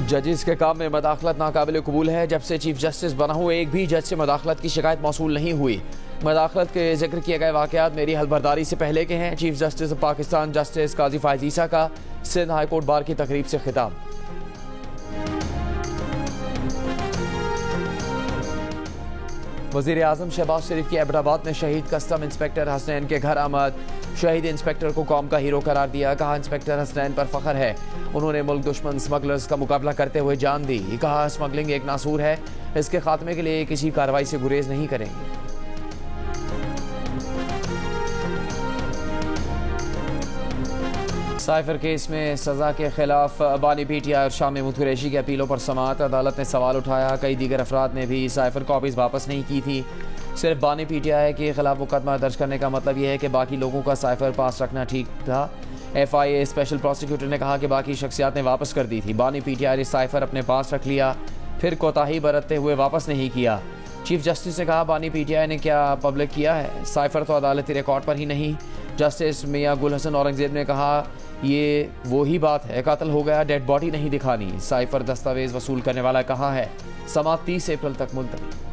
जजेस के काम में मदाखलत नाकाबिल कबूल है। जब से चीफ जस्टिस बना हूँ एक भी जज से मदाखलत की शिकायत मौसूल नहीं हुई। मदाखलत के जिक्र किए गए वाक़यात मेरी हलबरदारी से पहले के हैं। Chief justice of Pakistan justice Qazi Faez Isa का सिंध हाई कोर्ट बार की तकरीब से खिताब। वज़ीर आज़म शहबाज शरीफ की एबटाबाद में शहीद कस्टम इंस्पेक्टर हसनैन के घर आमद। शहीद इंस्पेक्टर को कौम का हीरो करार दिया। कहा इंस्पेक्टर हसनैन पर फख्र है, उन्होंने मुल्क दुश्मन स्मगलर्स का मुकाबला करते हुए जान दी। कहा स्मगलिंग एक नासूर है, इसके खात्मे के लिए किसी कार्रवाई से गुरेज नहीं करेंगे। साइफर केस में सजा के खिलाफ बानी पीटीआई और शामी मुतकुरैशी की अपीलों पर समाअत। अदालत ने सवाल उठाया, कई दीगर अफराद ने भी साइफर कॉपीज़ वापस नहीं की थी। सिर्फ बानी पीटीआई के खिलाफ मुकदमा दर्ज करने का मतलब यह है कि बाकी लोगों का साइफर पास रखना ठीक था। FIA स्पेशल प्रोसिक्यूटर ने कहा कि बाकी शख्सियात ने वापस कर दी थी। बानी पीटीआई ने साइफर अपने पास रख लिया, फिर कोताही बरतते हुए वापस नहीं किया। चीफ जस्टिस ने कहा बानी पीटीआई ने क्या पब्लिक किया है, साइफर तो अदालती रिकॉर्ड पर ही नहीं। जस्टिस मियां गुल हसन औरंगजेब ने कहा ये वही बात है, कातिल हो गया, डेड बॉडी नहीं दिखानी। साइफर दस्तावेज वसूल करने वाला कहा है। समाअत 30 अप्रैल तक मुलतवी।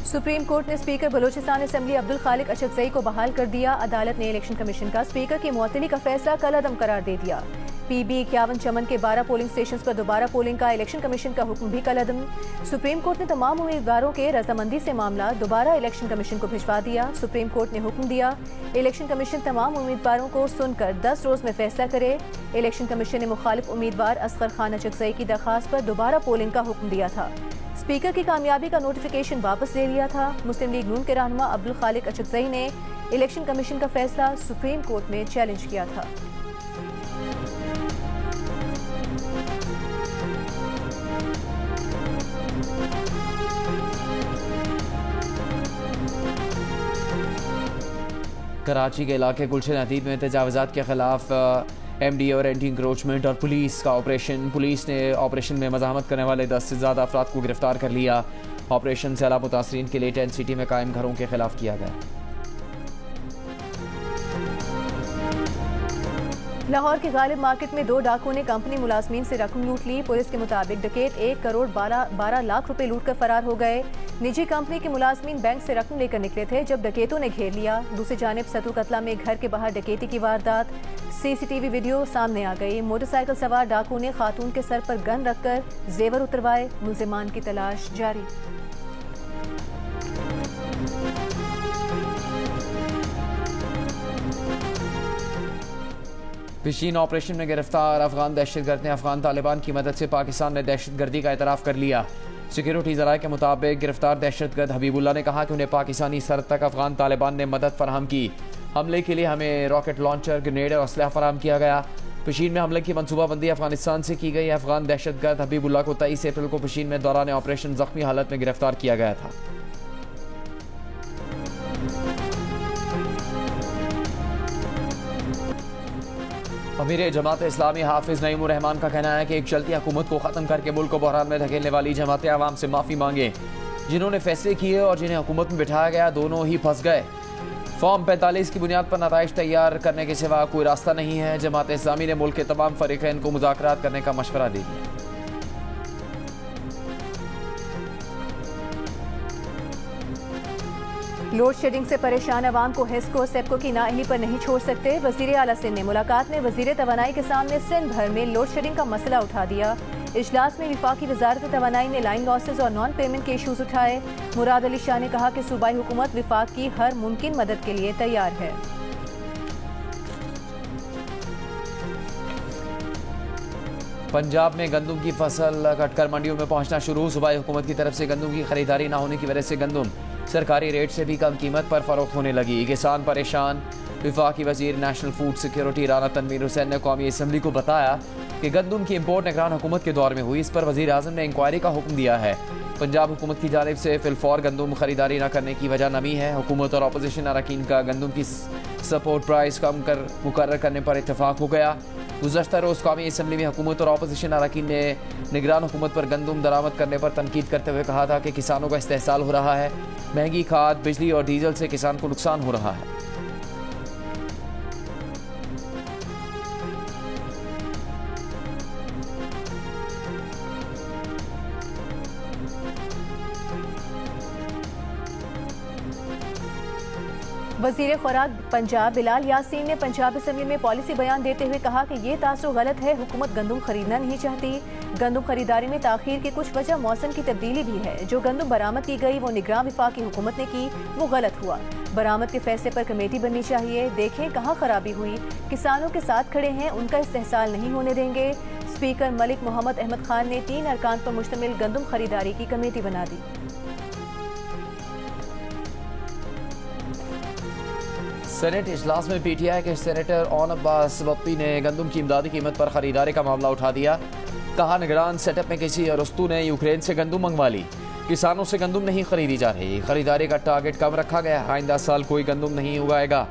सुप्रीम कोर्ट ने स्पीकर बलोचिस्तान असेंबली अब्दुल खालिक अशरफजई को बहाल कर दिया। अदालत ने इलेक्शन कमीशन का स्पीकर की मुअत्तली का फैसला कलअदम करार दे दिया। PB 51 चमन के 12 पोलिंग स्टेशन पर दोबारा पोलिंग का इलेक्शन कमीशन का हुक्म भी कलअदम। सुप्रीम कोर्ट ने तमाम उम्मीदवारों के रजामंदी से मामला दोबारा इलेक्शन कमीशन को भिजवा दिया। सुप्रीम कोर्ट ने हुक्म दिया इलेक्शन कमीशन तमाम उम्मीदवारों को सुनकर 10 रोज में फैसला करे। इलेक्शन कमीशन ने मुखालिफ उम्मीदवार असगर खान अचकजई की दरखास्त पर दोबारा पोलिंग का हुक्म दिया था। स्पीकर की कामयाबी का नोटिफिकेशन वापस ले लिया था। मुस्लिम लीग नून के रहनुमा अब्दुल खालिक अचकजई ने इलेक्शन कमीशन का फैसला सुप्रीम कोर्ट में चैलेंज किया था। कराची के इलाके गुलशन अतीत में तजावुज़ात के खिलाफ MDA और एंटी इंक्रोचमेंट और पुलिस का ऑपरेशन। पुलिस ने ऑपरेशन में मज़ाहमत करने वाले 10 से ज़्यादा अफराद को गिरफ्तार कर लिया। ऑपरेशन सैलाब मुतासरीन के लिए टेंट सिटी में कायम घरों के खिलाफ किया गया। लाहौर के गालिब मार्केट में 2 डाकुओं ने कंपनी मुलाजमीन से रकम लूट ली। पुलिस के मुताबिक डकैत 1 करोड़ 12 लाख रुपए लूट कर फरार हो गए। निजी कंपनी के मुलाजमीन बैंक से रकम लेकर निकले थे जब डकैतों ने घेर लिया। दूसरी जानिब सतू कतला में घर के बाहर डकैती की वारदात। CCTV वीडियो सामने आ गई। मोटरसाइकिल सवार डाकुओं ने खातून के सर पर गन रखकर जेवर उतरवाए। मुल्जिमान की तलाश जारी। पिशीन ऑपरेशन में गिरफ्तार अफगान दहशतगर्द ने अफगान तालिबान की मदद से पाकिस्तान ने दहशतगर्दी का एतराफ़ कर लिया। सिक्योरिटी ज़राए के मुताबिक गिरफ्तार दहशतगर्द हबीबुल्लाह ने कहा कि उन्हें पाकिस्तानी सरहद तक अफगान तालिबान ने मदद फराहम की। हमले के लिए हमें रॉकेट लॉन्चर, ग्रेनेड और असलहा फराहम किया गया। पिशीन में हमले की मनसूबाबंदी अफगानिस्तान से की गई। अफगान दहशतगर्द हबीबुल्लाह को 23 अप्रैल को पिशीन में दौरान ऑपरेशन जख्मी हालत में गिरफ्तार किया गया था। अमीर जमात इस्लामी हाफिज नईमुर रहमान का कहना है कि एक चलती हुकूमत को ख़त्म करके मुल्क को बहरान में धकेलने वाली जमात आवाम से माफ़ी मांगे। जिन्होंने फैसले किए और जिन्हें हुकूमत में बिठाया गया दोनों ही फंस गए। फॉर्म 45 की बुनियाद पर नताइज तैयार करने के सिवा कोई रास्ता नहीं है। जमात इस्लामी ने मुल्क के तमाम फरीक़ैन को मुज़ाकरात करने का मशवरा दे दिया। लोड शेडिंग से परेशान अवाम को हिस्को और सेप्को की नाअहली पर नहीं छोड़ सकते। वज़ीर आला सिंध ने मुलाकात में वज़ीर तवानाई के सामने सिंध भर में लोड शेडिंग का मसला उठा दिया। इजलास में वफाकी वज़ारत तवानाई ने लाइन लॉसेज और नॉन पेमेंट के इशूज़ उठाए। मुराद अली शाह ने कहा कि सूबाई हुकूमत वफाक की हर मुमकिन मदद के लिए तैयार है। पंजाब में गंदम की फसल कटकर मंडियों में पहुंचना शुरू। सूबाई हुकूमत की तरफ से गंदम की खरीदारी न होने की वजह से गंदम सरकारी रेट से भी कम कीमत पर फरोख्त होने लगी। किसान परेशान। वफाकी वजीर national food security Rana Tanveer Hussain ने कौमी असम्बली को बताया कि गंदम की इम्पोर्ट निगरान हुकूमत के दौर में हुई। इस पर वजीर आज़म ने इंक्वायरी का हुक्म दिया है। पंजाब हुकूमत की जानिब से फिलफौर गंदम खरीदारी न करने की वजह नमी है। हुकूमत और अपोजिशन अरकान का गंदम की सपोर्ट प्राइस कम कर मुकर्रर करने पर इत्तफाक हो गया। गुज़श्ता रोज़ कौमी असम्बली में हुकूमत और अपोजिशन अरकान ने निगरान हुकूमत पर गंदम दरामद करने पर तनकीद करते हुए कहा था कि किसानों का इस्तेहसाल हो रहा है, महंगी खाद, बिजली और डीजल से किसान को नुकसान हो रहा है। वज़ीर खुराक पंजाब बिलाल यासीन ने पंजाब असम्बली में पॉलिसी बयान देते हुए कहा कि ये तासुर गलत है। हुकूमत गंदम खरीदना नहीं चाहती। गंदम खरीदारी में ताखीर की कुछ वजह मौसम की तब्दीली भी है। जो गंदम बरामद की गई वो निगरान वफाकी हुकूमत ने की, वो गलत हुआ। बरामद के फैसले पर कमेटी बननी चाहिए। देखें कहाँ खराबी हुई। किसानों के साथ खड़े हैं, उनका इस्तेहसाल नहीं होने देंगे। स्पीकर मलिक मोहम्मद अहमद खान ने 3 अरकान पर मुश्तमिल गंदम खरीदारी की कमेटी बना दी। सेनेट इजलास में पीटीआई के सेनेटर ओन अब्बास बप्पी ने गंदम की इमदादी कीमत पर खरीदारी का मामला उठा दिया। कहा निगरान सेटअप में किसी अरस्तु ने यूक्रेन से गंदम मंगवा ली, किसानों से गंदम नहीं खरीदी जा रही। खरीदारी का टारगेट कम रखा गया, आइंदा साल कोई गंदम नहीं उगाएगा।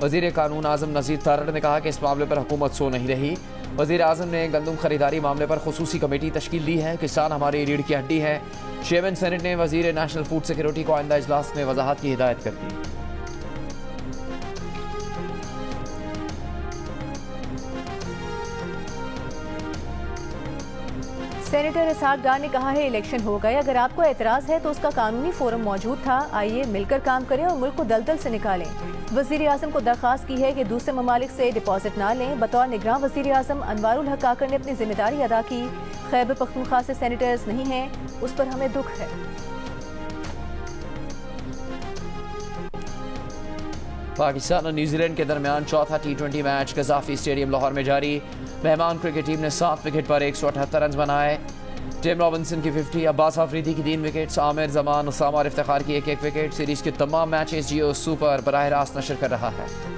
वजीर कानून आजम नजीर तारड़ ने कहा कि इस मामले पर हुकूमत सो नहीं रही। वजीर आजम ने गंदम खरीदारी मामले पर खुसूसी कमेटी तश्कील दी है। किसान हमारी रीढ़ की हड्डी है। चेयरमैन सेनेट ने वजीर नेशनल फूड सिक्योरिटी को आइंदा इजलास में वजाहत की हिदायत कर दी। सेनेटर इसहाक डार ने कहा है इलेक्शन हो गए, अगर आपको एतराज़ है तो उसका कानूनी फोरम मौजूद था। आइए मिलकर काम करें और मुल्क को दलदल से निकालें। वज़ीर आज़म को दरख्वास्त की है कि दूसरे ममालिक से डिपॉजिट ना लें। बतौर निगरान वज़ीर आज़म अनवारुल हक काकर ने अपनी जिम्मेदारी अदा की। खैबर पख्तूनख्वा से सेनेटर्स नहीं हैं, उस पर हमें दुख है। पाकिस्तान और न्यूजीलैंड के दरमियान चौथा T20 match Gaddafi stadium Lahore में जारी। मेहमान क्रिकेट टीम ने 7 विकेट पर 178 रन बनाए। टिम रॉबिन्सन की 50, अब्बास आफरीदी की 3 विकेट, आमिर जमान, उसामा और इफ्तिखार की 1-1 विकेट। सीरीज के तमाम मैचेस जियो सुपर बराह रास्त नशर कर रहा है।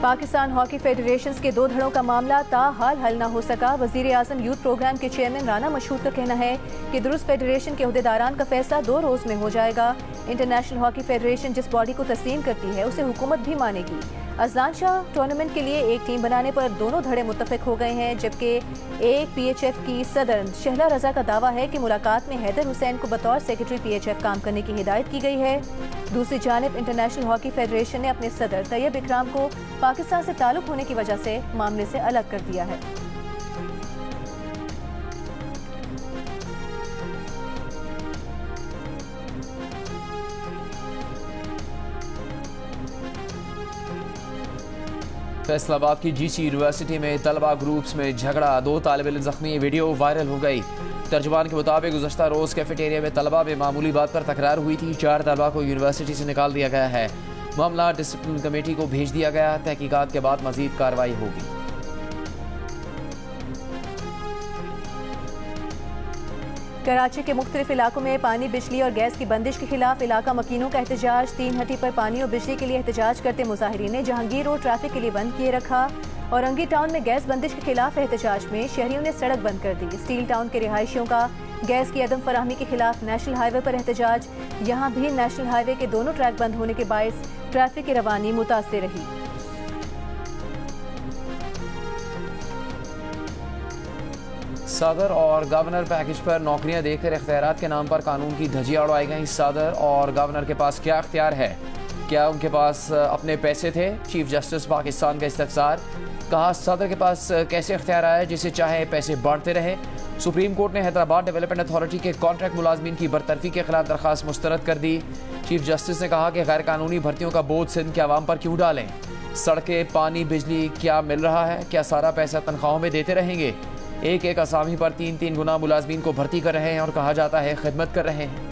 पाकिस्तान हॉकी फेडरेशन के 2 धड़ों का मामला ताहाल हल न हो सका। वज़ीर आज़म यूथ प्रोग्राम के चेयरमैन राना मशहूद का कहना है कि दुरुस्त फेडरेशन के अहदेदारान का फैसला 2 रोज़ में हो जाएगा। इंटरनेशनल हॉकी फेडरेशन जिस बॉडी को तस्लीम करती है उसे हुकूमत भी मानेगी। अजलान शाह टूर्नामेंट के लिए एक टीम बनाने पर दोनों धड़े मुत्तफिक हो गए हैं, जबकि एक PHF की सदर शहला रजा का दावा है कि मुलाकात में हैदर हुसैन को बतौर सेक्रेटरी PHF काम करने की हिदायत की गई है। दूसरी जानिब इंटरनेशनल हॉकी फेडरेशन ने अपने सदर तैयब इकराम को पाकिस्तान से ताल्लुक होने की वजह से मामले से अलग कर दिया है। फैसलाबाद की GC यूनिवर्सिटी में तलबा ग्रुप्स में झगड़ा, 2 तालिब इल्म जख्मी, वीडियो वायरल हो गई। तर्जुमान के मुताबिक गुज़श्ता रोज़ कैफेटेरिया में तलबा में मामूली बात पर तकरार हुई थी। 4 तलबा को यूनिवर्सिटी से निकाल दिया गया है। मामला डिसिप्लिन कमेटी को भेज दिया गया। तहकीकात के बाद मजीद कार्रवाई होगी। कराची के मुख्तलिफ इलाकों में पानी, बिजली और गैस की बंदिश के खिलाफ इलाका मकीनों का एहतजाज। 3 हटी पर पानी और बिजली के लिए एहतजाज करते मुजाहिरीन ने जहांगीर रोड ट्रैफिक के लिए बंद किए रखा। औरंगी टाउन में गैस बंदिश के खिलाफ एहतजाज में शहरियों ने सड़क बंद कर दी। स्टील टाउन के रिहायशियों का गैस की अदम फराहमी के खिलाफ नेशनल हाईवे पर एहतजाज। यहाँ भी नेशनल हाईवे के दोनों ट्रैक बंद होने के बायस ट्रैफिक की रवानी मुतासिर रही। सदर और गवर्नर पैकेज पर नौकरियां देकर इख्तियारात के नाम पर कानून की धज्जियां उड़ाई गई। सदर और गवर्नर के पास क्या इख्तियार है? क्या उनके पास अपने पैसे थे? चीफ जस्टिस पाकिस्तान का इस्तफसार। कहा सदर के पास कैसे इख्तियार आया जिसे चाहे पैसे बांटते रहे। सुप्रीम कोर्ट ने हैदराबाद डेवलपमेंट अथॉरिटी के कॉन्ट्रैक्ट मुलाजमीन की बरतरफी के खिलाफ दरखास्त मुस्तरद कर दी। चीफ जस्टिस ने कहा कि गैर कानूनी भर्तियों का बोझ सिंध के अवाम पर क्यों डालें। सड़कें, पानी, बिजली क्या मिल रहा है? क्या सारा पैसा तनख्वाहों में देते रहेंगे? एक एक असामी पर 3-3 गुना मुलाजमीन को भर्ती कर रहे हैं और कहा जाता है खिदमत कर रहे हैं।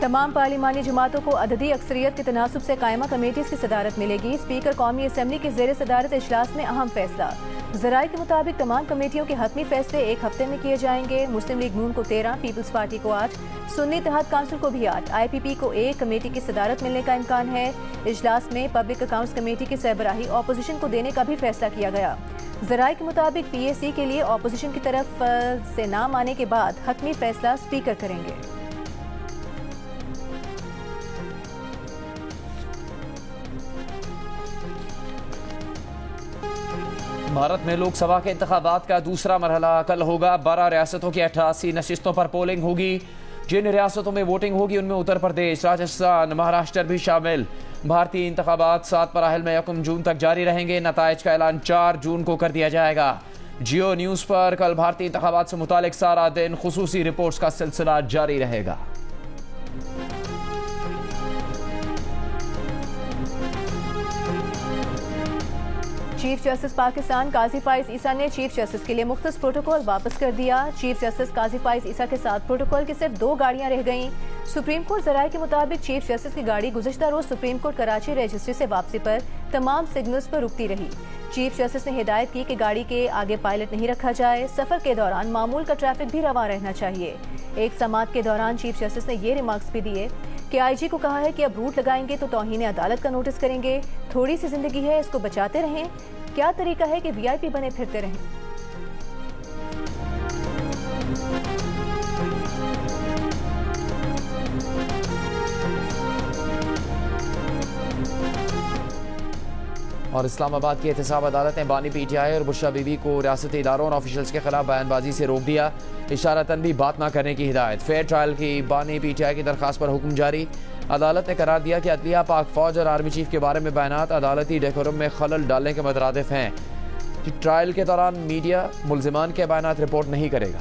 तमाम पार्लिमानी जमातों को अददी अक्सरियत के तनासुब से कायमा कमेटीज की सदारत मिलेगी। स्पीकर कौमी असम्बली के ज़ेर सदारत इजलास में अहम फैसला। ज़राए के मुताबिक तमाम कमेटियों के हतमी फैसले एक हफ्ते में किए जाएंगे। मुस्लिम लीग नून को 13, पीपल्स पार्टी को 8, सुन्नी इत्तेहाद काउंसिल को भी 8, IPP को 1 कमेटी की सदारत मिलने का इम्कान है। इजलास में पब्लिक अकाउंट्स कमेटी की सरबराही ऑपोजिशन को देने का भी फैसला किया गया। ज़राए के मुताबिक PAC के लिए ऑपोजिशन की तरफ से नाम आने के बाद हतमी फैसला स्पीकर करेंगे। भारत में लोकसभा के इंतखाबात का दूसरा मरहला कल होगा। 12 रियासतों की 88 नशिस्तों पर पोलिंग होगी। जिन रियासतों में वोटिंग होगी उनमें उत्तर प्रदेश, राजस्थान, महाराष्ट्र भी शामिल। भारतीय इंतखाबात 7 मराहिल में 1 जून तक जारी रहेंगे। नताइज का ऐलान 4 जून को कर दिया जाएगा। जियो न्यूज़ पर कल भारतीय इंतखाबात से मुतालिक सारा दिन खुसूसी रिपोर्ट्स का सिलसिला जारी रहेगा। चीफ जस्टिस पाकिस्तान काजी फाइज ईसा ने चीफ जस्टिस के लिए मुख्तस प्रोटोकॉल वापस कर दिया। चीफ जस्टिस काजी फाइज ईसा के साथ प्रोटोकॉल की सिर्फ 2 गाड़ियां रह गईं। सुप्रीम कोर्ट ज़राए के मुताबिक चीफ जस्टिस की गाड़ी गुज़िश्ता रोज सुप्रीम कोर्ट कराची रजिस्ट्री से वापसी पर तमाम सिग्नल्स पर रुकती रही। चीफ जस्टिस ने हिदायत की कि गाड़ी के आगे पायलट नहीं रखा जाए। सफर के दौरान मामूल का ट्रैफिक भी रवा रहना चाहिए। एक समाअत के दौरान चीफ जस्टिस ने ये रिमार्क्स भी दिए कि IG को कहा है कि अब रूट लगाएंगे तो तौहीन अदालत का नोटिस करेंगे। थोड़ी सी जिंदगी है, इसको बचाते रहें। क्या तरीका है कि VIP बने फिरते रहें। और इस्लामाबाद की एहतसाब अदालत ने बानी PTI और बुशरा बीबी को रियासती इदारों और ऑफिशियल्स के खिलाफ बयानबाजी से रोक दिया। इशारतन भी बात ना करने की हिदायत। फेयर ट्रायल की बानी PTI की दरख्वास्त पर हुक्म जारी। अदालत ने करार दिया कि अदलिया, पाक फौज और आर्मी चीफ के बारे में बयानात अदालती डेकोरम में खलल डालने के मुतरादिफ हैं। ट्रायल के दौरान मीडिया मुल्जिमान के बयानात रिपोर्ट नहीं करेगा।